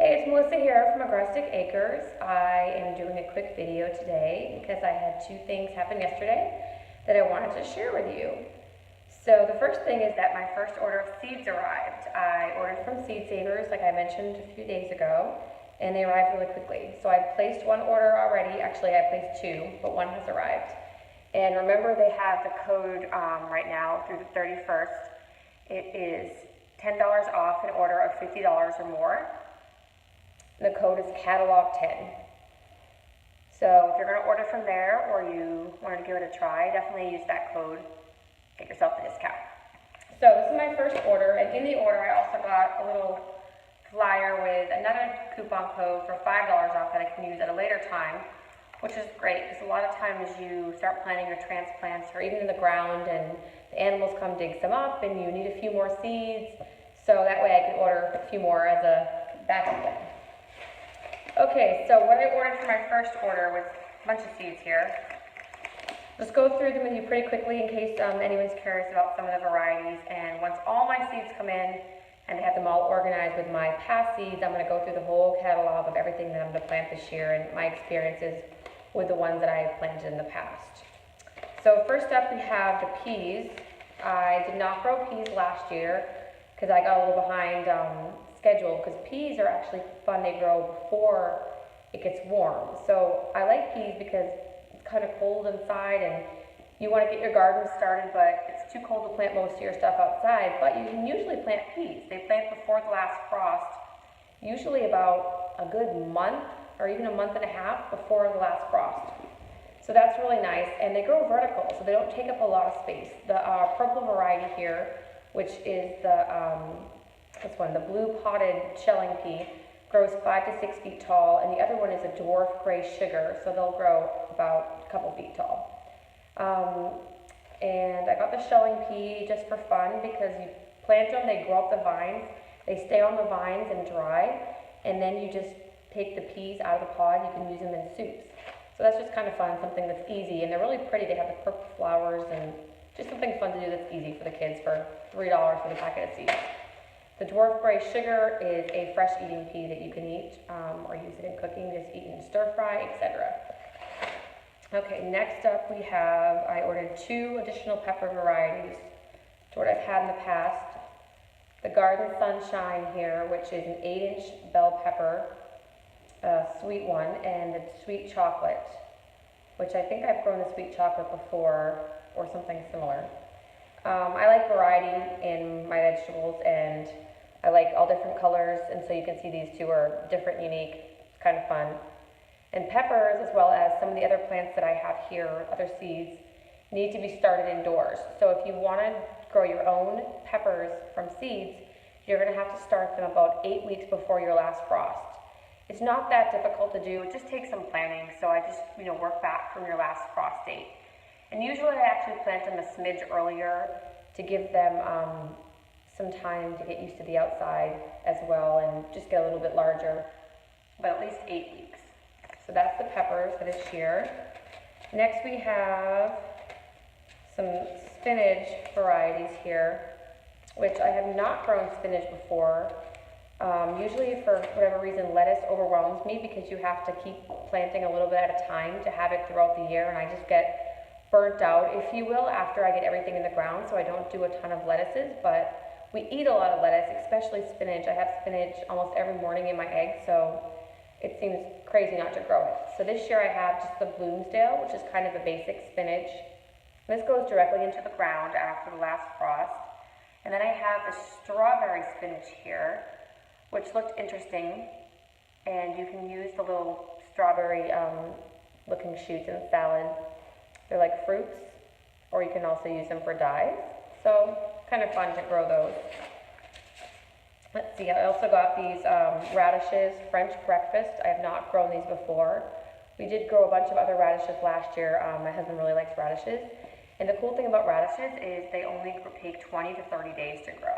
Hey, it's Melissa here from Agrestic Acres. I am doing a quick video today because I had two things happen yesterday that I wanted to share with you. So the first thing is that my first order of seeds arrived. I ordered from Seed Savers, like I mentioned a few days ago, and they arrived really quickly. So I placed one order already. Actually, I placed two, but one has arrived. And remember, they have the code right now through the 31st. It is $10 off an order of $50 or more. The code is catalog 10. So if you're going to order from there or you want to give it a try, definitely use that code. Get yourself the discount. So this is my first order, and in the order I also got a little flyer with another coupon code for $5 off that I can use at a later time, which is great because a lot of times you start planting your transplants or even in the ground and the animals come dig some up and you need a few more seeds. So that way I can order a few more as a backup plan. Okay, so what I ordered for my first order was a bunch of seeds here. Let's go through them with you pretty quickly in case anyone's curious about some of the varieties. And once all my seeds come in and I have them all organized with my past seeds, I'm going to go through the whole catalog of everything that I'm going to plant this year and my experiences with the ones that I have planted in the past. So first up we have the peas. I did not grow peas last year because I got a little behind schedule, because peas are actually fun to grow before it gets warm. So I like peas because it's kind of cold inside and you want to get your garden started, but it's too cold to plant most of your stuff outside. But you can usually plant peas. They plant before the last frost, usually about a good month or even a month and a half before the last frost. So that's really nice, and they grow vertical, so they don't take up a lot of space. The purple variety here, which is this one, the blue potted shelling pea, grows 5 to 6 feet tall, and the other one is a dwarf gray sugar, so they'll grow about a couple feet tall. And I got the shelling pea just for fun because you plant them, they grow up the vines, they stay on the vines and dry, and then you just take the peas out of the pod. You can use them in soups. So that's just kind of fun, something that's easy, and they're really pretty. They have the purple flowers and just something fun to do that's easy for the kids for $3 for the packet of seeds. The dwarf gray sugar is a fresh eating pea that you can eat or use it in cooking, just eat in stir fry, etc. Okay, next up we have, I ordered 2 additional pepper varieties to what I've had in the past. The Garden Sunshine here, which is an 8-inch bell pepper, sweet one, and the sweet chocolate, which I think I've grown the sweet chocolate before or something similar. I like variety in my vegetables, and I like all different colors, and so you can see these two are different, unique. It's kind of fun. And peppers, as well as some of the other plants that I have here, other seeds, need to be started indoors. So if you want to grow your own peppers from seeds, you're going to have to start them about 8 weeks before your last frost. It's not that difficult to do. It just takes some planning. So I just, work back from your last frost date. And usually I actually plant them a smidge earlier to give them some time to get used to the outside as well and just get a little bit larger, but at least 8 weeks. So that's the peppers for this year. Next we have some spinach varieties here, which I have not grown spinach before. Usually for whatever reason lettuce overwhelms me because you have to keep planting a little bit at a time to have it throughout the year, and I just get burnt out, if you will, after I get everything in the ground, so I don't do a ton of lettuces, but we eat a lot of lettuce, especially spinach. I have spinach almost every morning in my eggs, so it seems crazy not to grow it. So this year I have just the Bloomsdale, which is kind of a basic spinach. This goes directly into the ground after the last frost. And then I have the strawberry spinach here, which looked interesting, and you can use the little strawberry looking shoots in salad. They're like fruits, or you can also use them for dyes. So kind of fun to grow those. Let's see, I also got these radishes, French breakfast. I have not grown these before. We did grow a bunch of other radishes last year. My husband really likes radishes. And the cool thing about radishes is they only take 20 to 30 days to grow.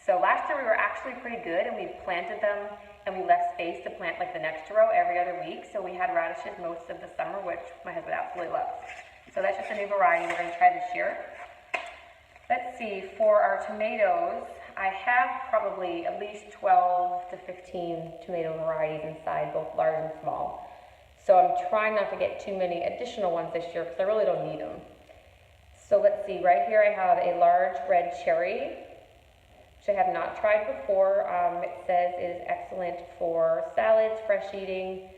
So last year we were actually pretty good, and we planted them and we left space to plant like the next row every other week. So we had radishes most of the summer, which my husband absolutely loves. So that's just a new variety we're going to try this year. Let's see, for our tomatoes, I have probably at least 12 to 15 tomato varieties inside, both large and small. So I'm trying not to get too many additional ones this year because I really don't need them. So let's see, right here I have a large red cherry, which I have not tried before. It says it is excellent for salads, fresh eating,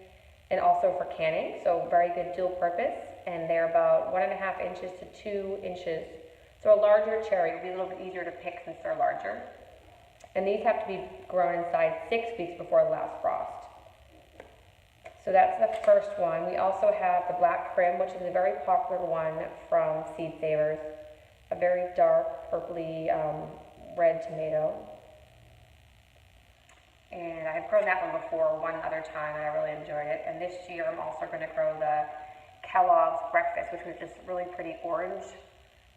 and also for canning, so very good dual purpose. And they're about 1.5 inches to 2 inches. So a larger cherry will be a little bit easier to pick since they're larger. And these have to be grown inside 6 weeks before the last frost. So that's the first one. We also have the Black Prim, which is a very popular one from Seed Savers. A very dark, purpley red tomato. And I've grown that one before one other time and I really enjoyed it. And this year I'm also going to grow the Kellogg's Breakfast, which was just really pretty orange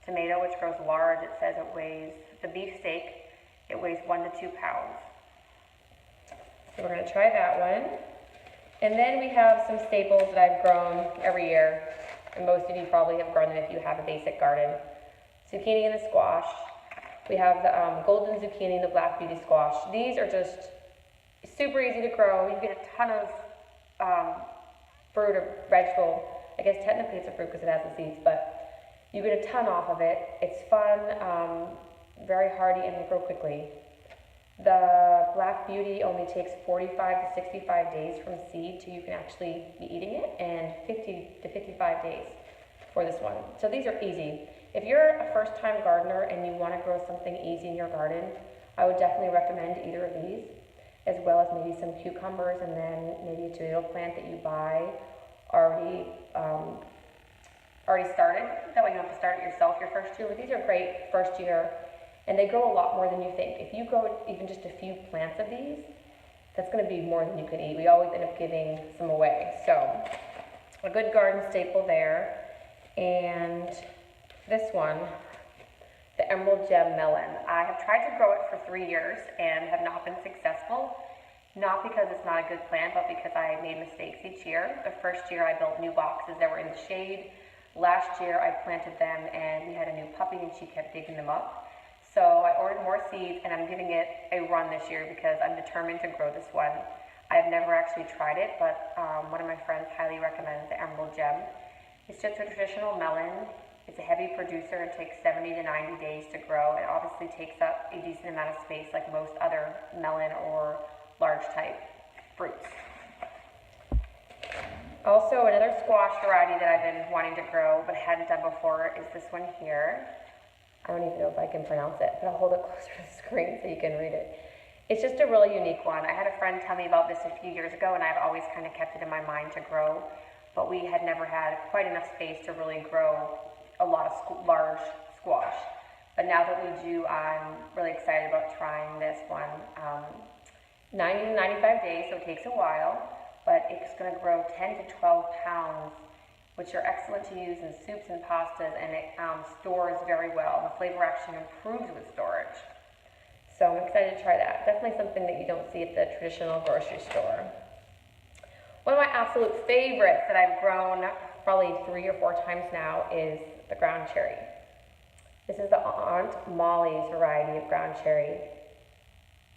tomato, which grows large. It says it weighs, the beefsteak, it weighs 1 to 2 pounds. So we're going to try that one. And then we have some staples that I've grown every year. And most of you probably have grown them if you have a basic garden. Zucchini and the squash. We have the golden zucchini and the black beauty squash. These are just super easy to grow. You get a ton of fruit or vegetable. I guess technically it's a fruit because it has the seeds, but you get a ton off of it. It's fun, very hardy, and they grow quickly. The Black Beauty only takes 45 to 65 days from seed till you can actually be eating it, and 50 to 55 days for this one. So these are easy. If you're a first-time gardener and you want to grow something easy in your garden, I would definitely recommend either of these, as well as maybe some cucumbers and then maybe a tomato plant that you buy already started. That way you don't have to start it yourself your first year. But these are great first year, and they grow a lot more than you think. If you grow even just a few plants of these, that's going to be more than you can eat. We always end up giving some away. So a good garden staple there. And this one, the Emerald Gem Melon. I have tried to grow it for 3 years and have not been successful. Not because it's not a good plant, but because I made mistakes each year. The first year I built new boxes that were in the shade. Last year I planted them and we had a new puppy and she kept digging them up. So I ordered more seeds and I'm giving it a run this year because I'm determined to grow this one. I've never actually tried it, but one of my friends highly recommends the Emerald Gem. It's just a traditional melon. It's a heavy producer. It takes 70 to 90 days to grow. It obviously takes up a decent amount of space like most other melon or large type fruits. Also, another squash variety that I've been wanting to grow but hadn't done before is this one here. I don't even know if I can pronounce it, but I'll hold it closer to the screen so you can read it. It's just a really unique one. I had a friend tell me about this a few years ago and I've always kind of kept it in my mind to grow, but we had never had quite enough space to really grow a lot of large squash. But now that we do, I'm really excited about trying this one. 90 to 95 days, so it takes a while, but it's going to grow 10 to 12 pounds, which are excellent to use in soups and pastas, and it stores very well. The flavor actually improves with storage. So I'm excited to try that. Definitely something that you don't see at the traditional grocery store. One of my absolute favorites that I've grown probably 3 or 4 times now is the ground cherry. This is the Aunt Molly's variety of ground cherry.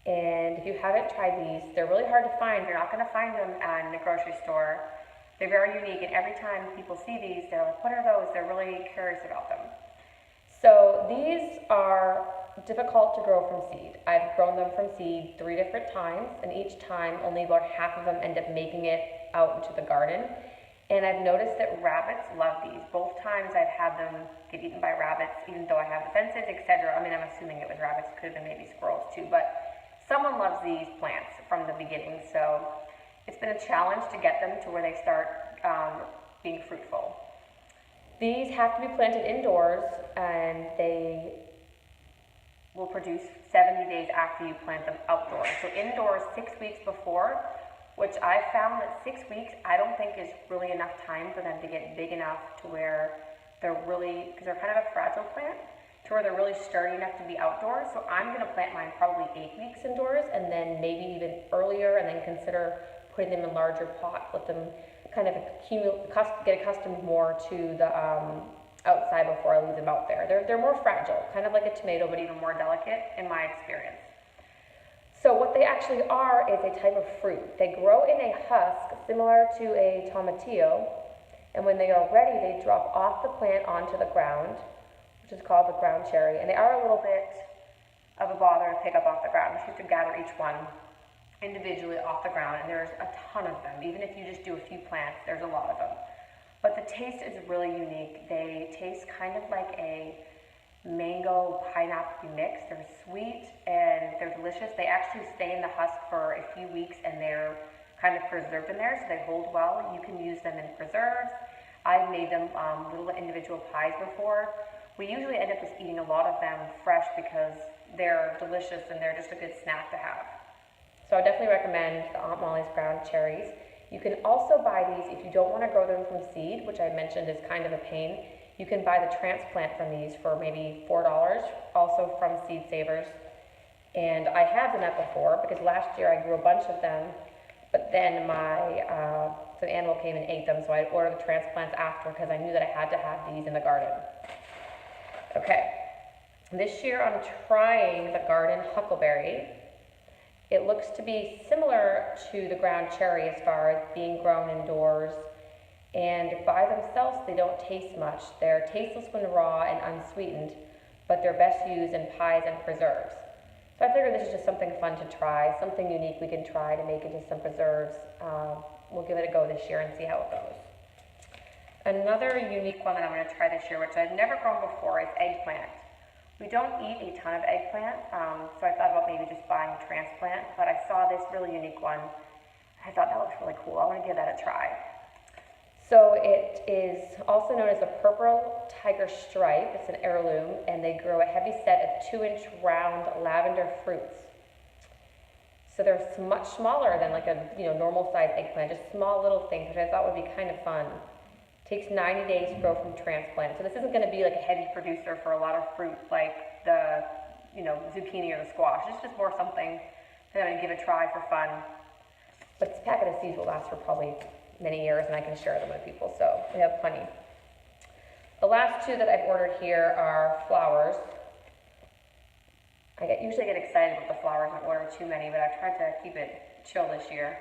And if you haven't tried these, they're really hard to find. You're not going to find them in the grocery store. They're very unique, and every time people see these, they're like, what are those? They're really curious about them. So these are difficult to grow from seed. I've grown them from seed 3 different times, and each time only about half of them end up making it out into the garden. And I've noticed that rabbits love these. Both times I've had them get eaten by rabbits, even though I have the fences, etc. I mean, I'm assuming it was rabbits. It could have been maybe squirrels too, but someone loves these plants from the beginning, so it's been a challenge to get them to where they start being fruitful. These have to be planted indoors, and they will produce 70 days after you plant them outdoors. So indoors 6 weeks before, which I've found that 6 weeks I don't think is really enough time for them to get big enough to where they're really, because they're kind of a fragile plant, to where they're really sturdy enough to be outdoors. So I'm going to plant mine probably 8 weeks indoors, and then maybe even earlier, and then consider putting them in larger pots, let them kind of get accustomed more to outside before I leave them out there. They're more fragile, kind of like a tomato, but even more delicate in my experience. So what they actually are is a type of fruit. They grow in a husk similar to a tomatillo, and when they are ready, they drop off the plant onto the ground, which is called the ground cherry, and they are a little bit of a bother to pick up off the ground. You have to gather each one individually off the ground, and there's a ton of them. Even if you just do a few plants, there's a lot of them. But the taste is really unique. They taste kind of like a mango pineapple mix. They're sweet and they're delicious. They actually stay in the husk for a few weeks and they're kind of preserved in there, so they hold well. You can use them in preserves. I've made them little individual pies before. We usually end up just eating a lot of them fresh because they're delicious and they're just a good snack to have. So I definitely recommend the Aunt Molly's ground cherries. You can also buy these if you don't want to grow them from seed, which I mentioned is kind of a pain. You can buy the transplant from these for maybe $4, also from Seed Savers. And I have done that before because last year I grew a bunch of them, but then some animal came and ate them, so I ordered the transplants after because I knew that I had to have these in the garden. Okay, this year I'm trying the garden Huckleberry. It looks to be similar to the ground cherry as far as being grown indoors, and by themselves they don't taste much. They're tasteless when raw and unsweetened, but they're best used in pies and preserves. So I figured this is just something fun to try, something unique we can try to make into some preserves. We'll give it a go this year and see how it goes. Another unique one that I'm going to try this year, which I've never grown before, is eggplant. We don't eat a ton of eggplant, so I thought about maybe just buying a transplant, but I saw this really unique one. I thought that looks really cool. I want to give that a try. So it is also known as the purple tiger stripe. It's an heirloom, and they grow a heavy set of 2-inch round lavender fruits. So they're much smaller than like a normal size eggplant, just small little things, which I thought would be kind of fun. Takes 90 days to grow from transplant. So this isn't going to be like a heavy producer for a lot of fruit like the zucchini or the squash. It's just more something that I'm going to give a try for fun. But this packet of seeds will last for probably many years and I can share them with people, so we have plenty. The last two that I've ordered here are flowers. I usually get excited with the flowers and order too many, but I've tried to keep it chill this year.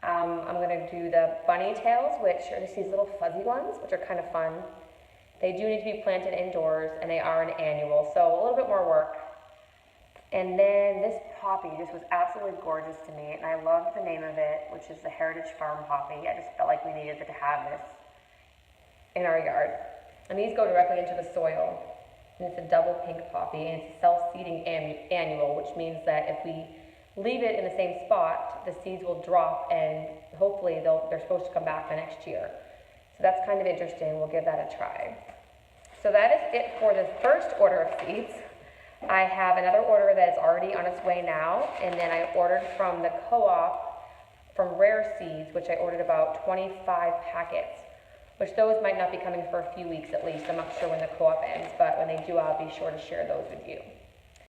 I'm going to do the bunny tails, which are just these little fuzzy ones, which are kind of fun. They do need to be planted indoors, and they are an annual, so a little bit more work. And then this poppy just was absolutely gorgeous to me, and I love the name of it, which is the Heritage Farm Poppy. I just felt like we needed to have this in our yard. And these go directly into the soil, and it's a double pink poppy, and it's a self-seeding annual, which means that if we leave it in the same spot, the seeds will drop and hopefully they're supposed to come back the next year. So that's kind of interesting. We'll give that a try. So that is it for the first order of seeds. I have another order that is already on its way now, and then I ordered from the co-op from Rare Seeds, which I ordered about 25 packets, which those might not be coming for a few weeks at least. I'm not sure when the co-op ends, but when they do, I'll be sure to share those with you.